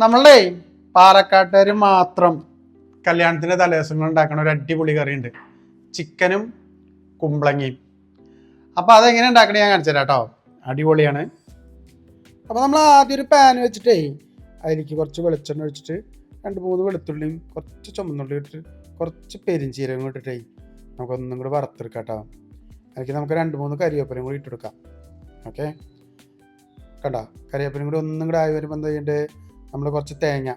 നമ്മളുടെ പാലക്കാട്ടുകാർ മാത്രം കല്യാണത്തിൻ്റെ തലേദിവസങ്ങൾ ഉണ്ടാക്കുന്ന ഒരു അടിപൊളി കറിയുണ്ട്, ചിക്കനും കുമ്പളങ്ങയും. അപ്പോൾ അതെങ്ങനെ ഉണ്ടാക്കണേ ഞാൻ കാണിച്ചു തരാം കേട്ടോ. അടിപൊളിയാണ്. അപ്പോൾ നമ്മൾ ആദ്യം ഒരു പാൻ വെച്ചിട്ടേ അതിലേക്ക് കുറച്ച് വെളിച്ചെണ്ണ ഒഴിച്ചിട്ട് 2-3 വെളുത്തുള്ളിയും കുറച്ച് ചുമന്നുള്ളി ഇട്ടിട്ട് കുറച്ച് പെരിഞ്ചീരകം ഇട്ടിട്ടേ നമുക്കൊന്നും കൂടി വറുത്തെടുക്കാം കേട്ടോ. അതിലേക്ക് നമുക്ക് 2-3 കരിവേപ്പിലയും കൂടി ഇട്ടെടുക്കാം. ഓക്കെ, കണ്ടോ? കരിവേപ്പിലയും കൂടി ഒന്നും കൂടി ആയി വരുമ്പോൾ എന്താ ചെയ്യേണ്ടത്, നമ്മൾ കുറച്ച് തേങ്ങ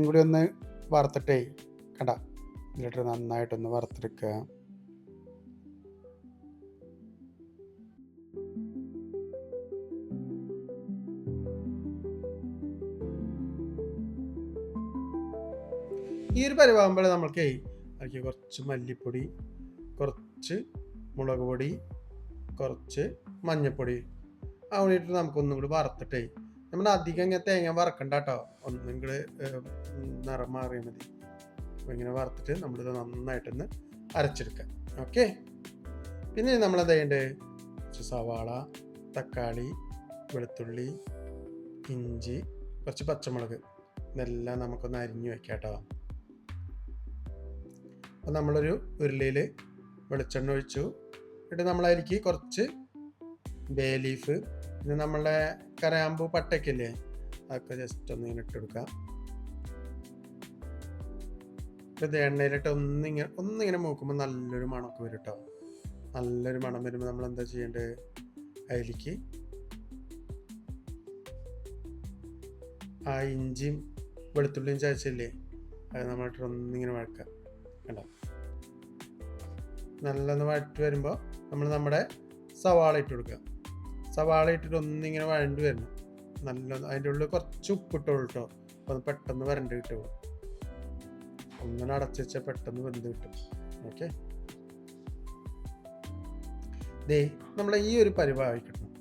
കൂടി ഒന്ന് വറുത്തിട്ടേ കണ്ട ഇതിലിട്ട് നന്നായിട്ടൊന്ന് വറുത്തെടുക്കുക. ഈ ഒരു പരിവാകുമ്പോൾ നമ്മൾക്ക് അതിലേക്ക് കുറച്ച് മല്ലിപ്പൊടി, കുറച്ച് മുളക് പൊടി, കുറച്ച് മഞ്ഞൾപ്പൊടി അവണിട്ട് നമുക്കൊന്നും കൂടി വറുത്തിട്ടേ, നമ്മൾ അധികം ഇങ്ങനെ തേങ്ങ വറക്കണ്ട കേട്ടോ, ഒന്നും കൂടി നിറം മാറിയാൽ മതി. അപ്പോൾ ഇങ്ങനെ വറുത്തിട്ട് നമ്മളിത് നന്നായിട്ടൊന്ന് അരച്ചെടുക്കാം. ഓക്കെ, പിന്നെ നമ്മളെന്താ ചെയ്യേണ്ടത്, കുറച്ച് സവാള, തക്കാളി, വെളുത്തുള്ളി, ഇഞ്ചി, കുറച്ച് പച്ചമുളക് ഇതെല്ലാം നമുക്കൊന്ന് അരിഞ്ഞു വെക്കാം കേട്ടോ. അപ്പോൾ നമ്മളൊരു ഉരുളിയിൽ വെളിച്ചെണ്ണ ഒഴിച്ചു, എന്നിട്ട് നമ്മളതിലേക്ക് കുറച്ച് ബേ ലീഫ്, പിന്നെ നമ്മളെ കരയാമ്പൂ പട്ടയ്ക്കില്ലേ അതൊക്കെ ജസ്റ്റ് ഒന്ന് ഇങ്ങനെ ഇട്ടെടുക്കാം. ഇത് എണ്ണയിലിട്ട് ഒന്നിങ്ങനെ മൂക്കുമ്പോൾ നല്ലൊരു മണമൊക്കെ വരും കേട്ടോ. നല്ലൊരു മണം വരുമ്പോൾ നമ്മൾ എന്താ ചെയ്യേണ്ടത്, അതിലേക്ക് ആ ഇഞ്ചിയും വെളുത്തുള്ളിയും ചതച്ചില്ലേ അത് നമ്മളിട്ട് ഒന്നിങ്ങനെ വഴക്കാം. കണ്ടോ, നല്ലൊന്ന് വഴറ്റി വരുമ്പോൾ നമ്മൾ നമ്മുടെ സവാള ഇട്ട് കൊടുക്കുക. സവാള ഇട്ടിട്ട് ഒന്നിങ്ങനെ വഴണ്ടി വരണം. നല്ല അതിൻ്റെ ഉള്ളിൽ കുറച്ച് ഉപ്പിട്ടോളൂ കേട്ടോ, അപ്പോൾ അത് പെട്ടെന്ന് വരണ്ട് കിട്ടുള്ളൂ. ഒന്നിനെ അടച്ചു വെച്ചാൽ പെട്ടെന്ന് വെന്ത് കിട്ടും. ഓക്കെ, ദേ നമ്മളെ ഈ ഒരു പരിവായി കിട്ടണം.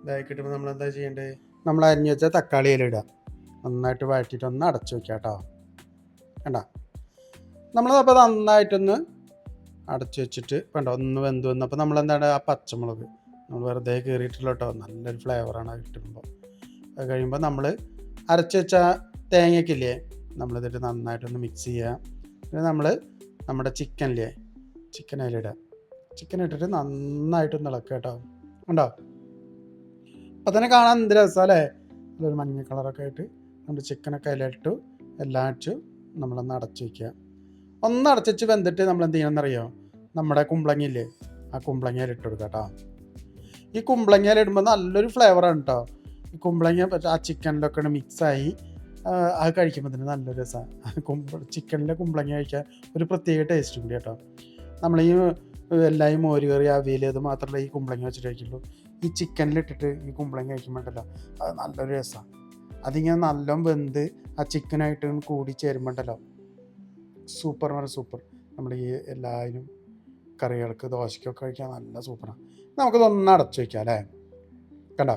ഇതായി കിട്ടുമ്പോൾ നമ്മൾ എന്താ ചെയ്യേണ്ടത്, നമ്മൾ അരിഞ്ഞു വെച്ചാൽ തക്കാളി ഇടുക, നന്നായിട്ട് വഴറ്റിയിട്ട് ഒന്ന് അടച്ചു വെക്കുക കേട്ടോ. വേണ്ട, നമ്മളതപ്പോൾ നന്നായിട്ടൊന്ന് അടച്ചു വെച്ചിട്ട് വേണ്ട ഒന്ന് വെന്ത് വന്നപ്പോൾ നമ്മളെന്താണ് ആ പച്ചമുളക് നമ്മൾ വെറുതെ കയറിയിട്ടുള്ള കേട്ടോ, നല്ലൊരു ഫ്ലേവറാണ് അത് കിട്ടുമ്പോൾ. അത് കഴിയുമ്പോൾ നമ്മൾ അരച്ച് വെച്ച തേങ്ങയ്ക്കില്ലേ നമ്മളിതിട്ട് നന്നായിട്ടൊന്ന് മിക്സ് ചെയ്യുക. പിന്നെ നമ്മൾ നമ്മുടെ ചിക്കനില്ലേ ചിക്കൻ അതിലിടുക. ചിക്കൻ ഇട്ടിട്ട് നന്നായിട്ടൊന്ന് ഇളക്കുക കേട്ടോ. ഉണ്ടോ, അപ്പം തന്നെ കാണാൻ എന്ത് രസമല്ലേ, നല്ലൊരു മഞ്ഞ കളറൊക്കെ ആയിട്ട് നമ്മുടെ ചിക്കനൊക്കെ അതിലിട്ടു എല്ലാം അടിച്ചു നമ്മളൊന്ന് അടച്ചു വയ്ക്കുക. ഒന്ന് അടച്ചു വെന്തിട്ട് നമ്മൾ എന്ത് ചെയ്യണമെന്നറിയോ, നമ്മുടെ കുമ്പളങ്ങയില്ലേ ആ കുമ്പളങ്ങയിൽ ഇട്ട് കൊടുക്കുക കേട്ടോ. ഈ കുമ്പളങ്ങയിൽ ഇടുമ്പോൾ നല്ലൊരു ഫ്ലേവറാണ് കേട്ടോ. ഈ കുമ്പളങ്ങ ആ ചിക്കനിലൊക്കെ മിക്സായി അത് കഴിക്കുമ്പോൾ തന്നെ നല്ലൊരു രസമാണ്. ചിക്കനിലെ കുമ്പളങ്ങ കഴിക്കാൻ ഒരു പ്രത്യേക ടേസ്റ്റും കൂടി കേട്ടോ. നമ്മൾ ഈ എല്ലാവരും മോര് കറി അവിയൽ അത് മാത്രമല്ല ഈ കുമ്പളങ്ങ വെച്ചിട്ട് കഴിക്കുള്ളൂ. ഈ ചിക്കനിലിട്ടിട്ട് ഈ കുമ്പളങ്ങ കഴിക്കുമ്പോണ്ടല്ലോ അത് നല്ലൊരു രസമാണ്. അതിങ്ങനെ നല്ല വെന്ത് ആ ചിക്കനായിട്ട് കൂടി ചേരുമ്പോണ്ടല്ലോ സൂപ്പർ സൂപ്പർ. നമ്മൾ ഈ എല്ലാവരും കറികൾക്ക് ദോശയ്ക്കൊക്കെ കഴിക്കാൻ നല്ല സൂപ്പറാണ്. നമുക്കിതൊന്ന് അടച്ചു വയ്ക്കാം അല്ലേ. കണ്ടോ,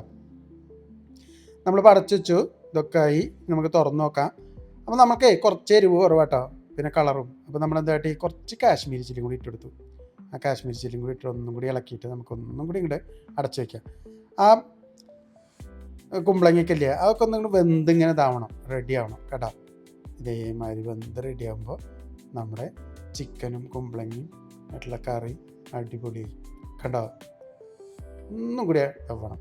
നമ്മളിപ്പോൾ അടച്ചു വെച്ചു, ഇതൊക്കെ ആയി. നമുക്ക് തുറന്ന് നോക്കാം. അപ്പോൾ നമുക്ക് കുറച്ച് എരിവ് കുറവാട്ടോ, പിന്നെ കളറും. അപ്പോൾ നമ്മളെന്തായിട്ട് ഈ കുറച്ച് കാശ്മീരി ചില്ലിയും കൂടി ഇട്ടെടുത്തു. ആ കാശ്മീരി ചില്ലിയും കൂടി ഇട്ട് ഒന്നും കൂടി ഇളക്കിയിട്ട് നമുക്കൊന്നും കൂടി ഇങ്ങോട്ട് അടച്ചു വയ്ക്കാം. ആ കുമ്പളങ്ങയ്ക്കല്ലേ അതൊക്കെ ഒന്നും കൂടി വെന്ത് ഇങ്ങനെ ഇതാവണം, റെഡി ആവണം കേട്ടോ. ഇതേമാതിരി വെന്ത് റെഡി ആകുമ്പോൾ നമ്മുടെ ചിക്കനും കുമ്പളങ്ങയും ആയിട്ടുള്ള കറി അടിപൊളി കണ്ടോ. ഒന്നും കൂടി ആവണം.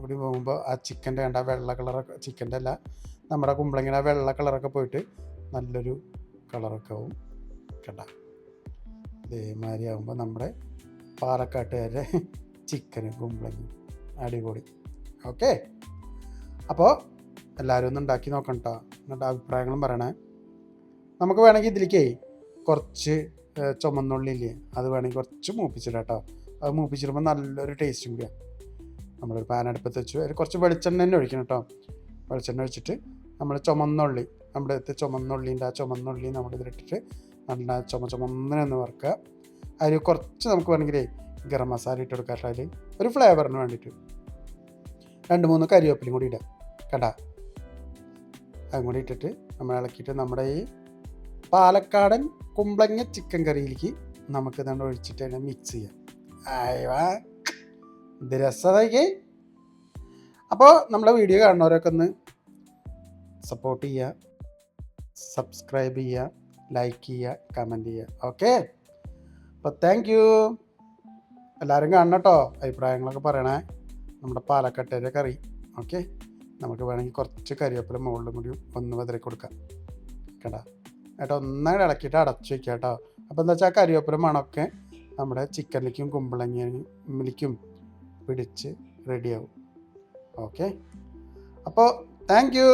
കൂടി പോകുമ്പോൾ ആ ചിക്കൻ്റെ കണ്ട വെള്ള കളറൊക്കെ, ചിക്കൻ്റെ അല്ല നമ്മുടെ കുമ്പളങ്ങനെ ആ വെള്ള കളറൊക്കെ പോയിട്ട് നല്ലൊരു കളറൊക്കെ ആവും കണ്ട. ഇതേമാതിരി ആകുമ്പോൾ നമ്മുടെ പാലക്കാട്ടുകാരുടെ ചിക്കനും കുമ്പളങ്ങയും അടിപൊളി. ഓക്കെ, അപ്പോൾ എല്ലാവരും ഒന്ന് ഉണ്ടാക്കി നോക്കണം കേട്ടോ. എന്നിട്ട് അഭിപ്രായങ്ങളും പറയണേ. നമുക്ക് വേണമെങ്കിൽ ഇതിലേക്ക് കുറച്ച് ചുമന്നുള്ളില്ലേ അത് വേണമെങ്കിൽ കുറച്ച് മൂപ്പിച്ചിടാം കേട്ടോ. അത് മൂപ്പിച്ചിടുമ്പോൾ നല്ലൊരു ടേസ്റ്റും കൂടിയാണ്. നമ്മളൊരു പാൻ അടുപ്പത്ത് വെച്ചു, അതിൽ കുറച്ച് വെളിച്ചെണ്ണ തന്നെ ഒഴിക്കണം കേട്ടോ. വെളിച്ചെണ്ണ ഒഴിച്ചിട്ട് നമ്മൾ ചുമന്നുള്ളി, നമ്മുടെ അടുത്ത് ചുമന്നുള്ളിൻ്റെ ആ ചുമന്നുള്ളി നമ്മളിതിലിട്ടിട്ട് നല്ല ചുമന്നൊന്ന് വറുക്കുക. അതിൽ കുറച്ച് നമുക്ക് വേണമെങ്കിലേ ഗരം മസാല ഇട്ട് കൊടുക്കാം. അതിൽ ഒരു ഫ്ലേവറിന് വേണ്ടിയിട്ട് 2-3 കരിവേപ്പിലയും കൂടി ഇടാം കേട്ടാ. അതും കൂടി ഇട്ടിട്ട് നമ്മൾ ഇളക്കിയിട്ട് നമ്മുടെ ഈ പാലക്കാടൻ കുമ്പളങ്ങ ചിക്കൻ കറിയിലേക്ക് നമുക്ക് ഇതാണ്ട് ഒഴിച്ചിട്ട് അതിനെ മിക്സ് ചെയ്യാം. ഇത് രസമായിക്കേ. അപ്പോൾ നമ്മളെ വീഡിയോ കാണുന്നവരൊക്കെ ഒന്ന് സപ്പോർട്ട് ചെയ്യുക, സബ്സ്ക്രൈബ് ചെയ്യുക, ലൈക്ക് ചെയ്യുക, കമൻറ്റ് ചെയ്യുക. ഓക്കെ, അപ്പോൾ താങ്ക് യു. എല്ലാവരും കാണണം കേട്ടോ, അഭിപ്രായങ്ങളൊക്കെ പറയണേ. നമ്മുടെ പാലക്കട്ടേരെ കറി. ഓക്കെ, നമുക്ക് വേണമെങ്കിൽ കുറച്ച് കരിവേപ്പില മുകളിലും കൂടി ഒന്ന് വിതറി കൊടുക്കാം കേട്ടോ. ഏട്ടാ ഒന്നായിട്ട് ഇളക്കിയിട്ട് അടച്ചു വയ്ക്കുക കേട്ടോ. അപ്പോൾ എന്താ വെച്ചാൽ കരിവേപ്പില മണമൊക്കെ നമ്മുടെ ചിക്കനിലേക്കും കുമ്പളങ്ങിലേക്കും പിടിച്ച് റെഡിയാവും. ഓക്കെ, അപ്പോൾ താങ്ക് യു.